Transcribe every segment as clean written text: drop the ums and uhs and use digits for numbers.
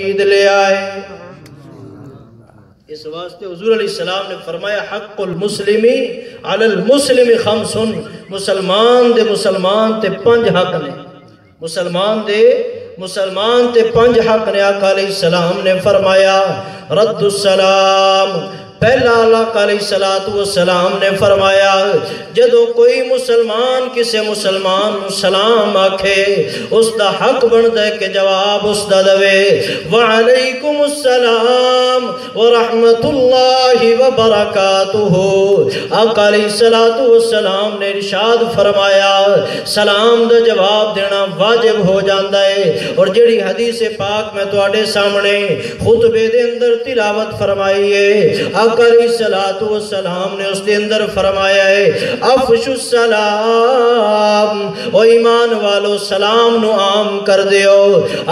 عید لے آئے۔ اس واسطے حضور علیہ السلام نے فرمایا حق المسلمی علی المسلم خمسن، مسلمان تے پنج حق نے، مسلمان تے پنج حق نے۔ آقا علیہ السلام نے فرمایا رد السلام، پہلا آقا علیہ السلام نے فرمایا جدو کوئی مسلمان کسے مسلمان سلام آکھے اس دا حق بندہ کہ جواب اس دا دوے وعلیکم السلام ورحمت اللہ وبرکاتہ۔ آقا علیہ السلام نے ارشاد فرمایا سلام دا جواب دینا واجب ہو جاندہ ہے۔ اور جڑی حدیث پاک میں تواڈے سامنے خطبے دے اندر تلاوت فرمائی ہے، آقا علیہ السلام نے اس دے اندر فرمایا ہے افشو السلام، او ایمان والو سلام نو عام کر دیو۔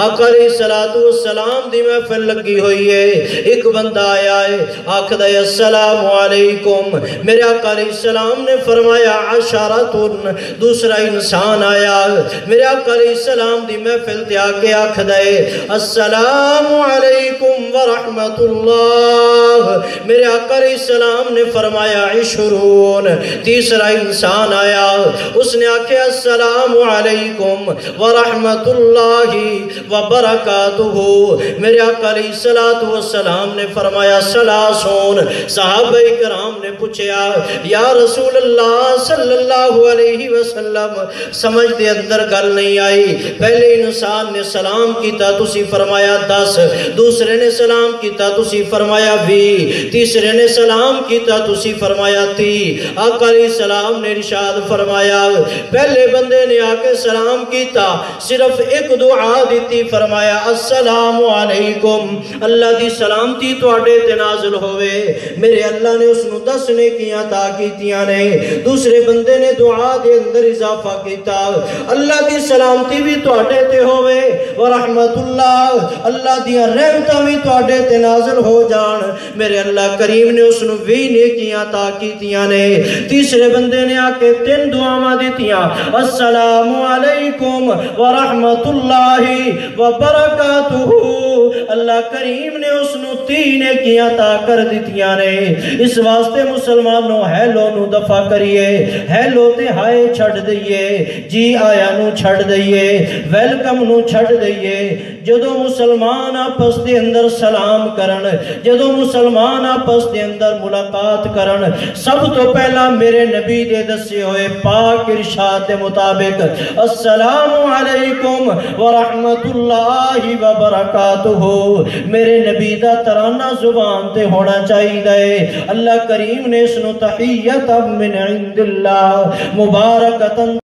آقا علیہ السلام دی محفل لگی ہوئی ہے، ایک بندہ آیا ہے آخدہ السلام علیکم، میرے آقا علیہ السلام نے فرمایا عشرتن، دوسرا انسان آیا میرے آقا علیہ السلام دی محفل تے آگے آخدہ السلام علیکم ورحمت اللہ، میرے آقا علیہ السلام نے فرمایا عشرون، تیسرا انسان آیا اس نے آکھا السلام علیکم ورحمت اللہ وبرکاتہ، میرے آقا علیہ السلام نے فرمایا سلاسون۔ صحابہ کرام نے پوچھا یا رسول اللہ صلی اللہ علیہ وسلم سمجھ دے اندر گل نہیں آئی، پہلے انسان نے سلام کیتا تسی فرمایا 10، دوسرے نے سلام کیتا تسی فرمایا 20، تیسرے نے سلام کیتا تسی فرمایا 30۔ آقا علیہ السلام نے ارشاد فرمایا پہلے بندے نے آکے سلام کیتا صرف ایک دعا دیتی، فرمایا السلام علیکم، اللہ دی سلامتی تواڈے تے نازل ہوئے، میرے اللہ نے اس نو 10 نیکیاں عطا کیتیاں نے۔ دوسرے بندے نے دعا دے اندر اضافہ کیتا اللہ دی سلامتی بھی تواڈے تے ہوئے ورحمت اللہ، اللہ دیاں رحمتاں بھی تواڈے تے نازل ہو جان، میرے اللہ کریم نے اس نو 20 نیکیاں عطا کیتیاں نے۔ تیسرے بندے نے آکے 3 دعاواں دیتیاں السلام علیکم ورحمت اللہ وبرکاتہ، اللہ کریم نے اس نو 3 نیکیاں عطا کر دیتیاں نے۔ اس واسطے مسلمانوں ہیلو نو دفع کریے، ہیلو تے ہائے چھڑ دئیے، جی آیا نو چھڑ دئیے، ویلکم نو چھڑ دئیے۔ جدو مسلمان آپس دے اندر سلام کرن، جدو مسلمان آپس دے اندر ملاقات کرن، سب تو پہلا میرے نبی دے دسے ہوئے پاک ارشاد دے مطابق السلام علیکم ورحمت اللہ وبرکاتہ، میرے نبی دا ترانہ زبان تے ہونا چاہیے دے۔ اللہ کریم نے اس نو تحیت من عند اللہ مبارکتاً